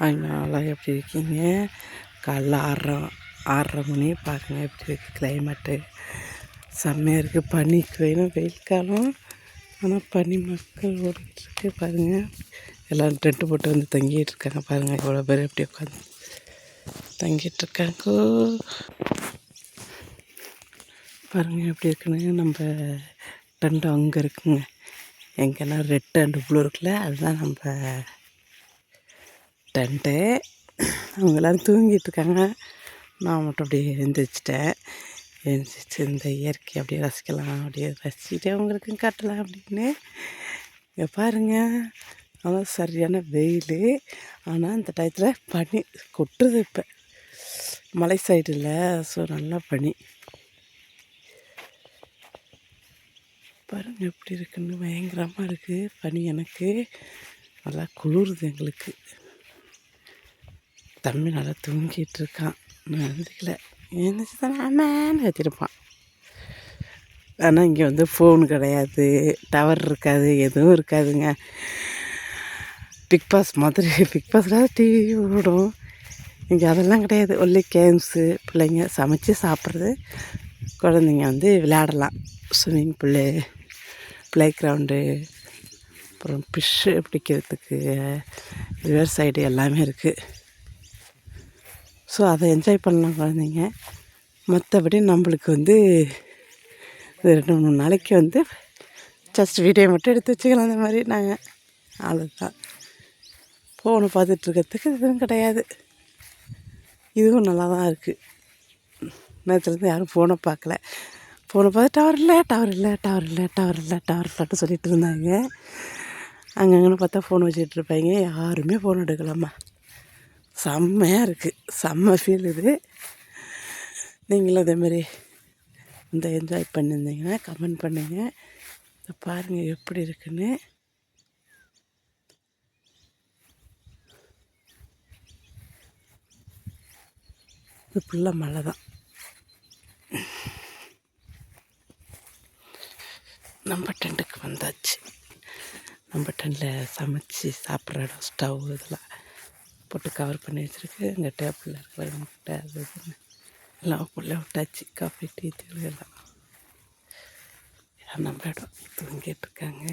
அதனால் எப்படி இருக்கீங்க? காலைல 6:30 மணி பாருங்கள் எப்படி இருக்குது கிளைமேட்டு. செம்மையாக இருக்குது. பனிக்கு வேணும் வெயில் காலம், ஆனால் பனி மக்கள் ஓடிட்டுருக்கு பாருங்கள். எல்லோரும் டென்ட்டு போட்டு வந்து தங்கிட்டு இருக்காங்க பாருங்கள். எவ்வளோ பேர் எப்படி உட்காந்து தங்கிட்டுருக்காங்கோ பாருங்கள் எப்படி இருக்குன்னு. நம்ம டென்ட் அங்கே இருக்குங்க. எங்கன்னா ரெட் அண்ட் ப்ளூ இருக்குல்ல, அதுதான் நம்ம டென்ட்டு. அவங்க எல்லோரும் தூங்கிட்டுருக்காங்க. நான் மட்டும் அப்படியே எழுந்திரிச்சிட்டேன். எழுந்திரிச்சு இந்த இயற்கை அப்படியே ரசிக்கலாம், அப்படியே ரசிச்சுட்டு அவங்களுக்கும் காட்டலாம் அப்படின்னு. இங்கே பாருங்கள், ஆனால் சரியான வெயில். ஆனால் இந்த டயத்தில் பனி கொட்டுறது. இப்போ மலை சைடில், ஸோ நல்லா பனி பாருங்கள் எப்படி இருக்குன்னு. பயங்கரமாக இருக்குது பனி. எனக்கு நல்லா குளிருது. எங்களுக்கு தம்பி நல்லா தூங்கிட்டு இருக்கான். நான் எழுந்திரிக்கல. எழுந்திரிச்சு தானே ஆமான்னு கத்திருப்பான். ஆனால் இங்கே வந்து ஃபோன் கிடையாது, டவர் இருக்காது, எதுவும் இருக்காதுங்க. பிக் பாஸ் மாதிரி. பிக் பாஸில் டிவி ஓடும். இங்கே அதெல்லாம் கிடையாது. Only games. பிள்ளைங்க சமைச்சு சாப்பிட்றது, குழந்தைங்க வந்து விளையாடலாம். ஸ்விம்மிங் பூலு, ப்ளே கிரவுண்டு, அப்புறம் ஃபிஷ்ஷு பிடிக்கிறதுக்கு ரிவர் சைடு எல்லாமே இருக்குது. ஸோ அதை என்ஜாய் பண்ணலாம் குழந்தைங்க. மற்றபடி நம்மளுக்கு வந்து 2-3 நாளைக்கு வந்து ஜஸ்ட் வீடியோ மட்டும் எடுத்து வச்சுக்கலாம். அந்த மாதிரி நாங்கள் அவ்வளோதான். ஃபோனை பார்த்துட்ருக்கிறதுக்கு எதுவும் கிடையாது. இதுவும் நல்லா தான் இருக்குது. நேரத்துலேருந்து யாரும் ஃபோனை பார்க்கல. ஃபோனை பார்த்து டவர் இல்லைன்னு சொல்லிகிட்டு இருந்தாங்க. அங்கங்கன்னு பார்த்தா ஃபோன் வச்சுக்கிட்டு இருப்பாங்க. யாருமே ஃபோன் எடுக்கலாமா. செம்மையாக இருக்குது. செம்ம ஃபீல் இது. நீங்களும் அதேமாரி இந்த என்ஜாய் பண்ணியிருந்தீங்கன்னா கமெண்ட் பண்ணுங்கள். இதை பாருங்கள் எப்படி இருக்குன்னு. இது ஃபுல்லாக மழை தான். நம்ம டென்ட்டுக்கு வந்தாச்சு. நம்ம டென்ட்டில் சமைச்சி சாப்பிட்ற இடம், ஸ்டவ் இதெல்லாம் போட்டு கவர் பண்ணி வச்சுருக்கு. இங்கே டேபிளில் இருக்கிற முட்டை அது இதுன்னு எல்லாம் உள்ளே விட்டாச்சு. காஃபி, டீ, தூள் எல்லாம் நம்ம இடம். தூங்கிட்டு இருக்காங்க.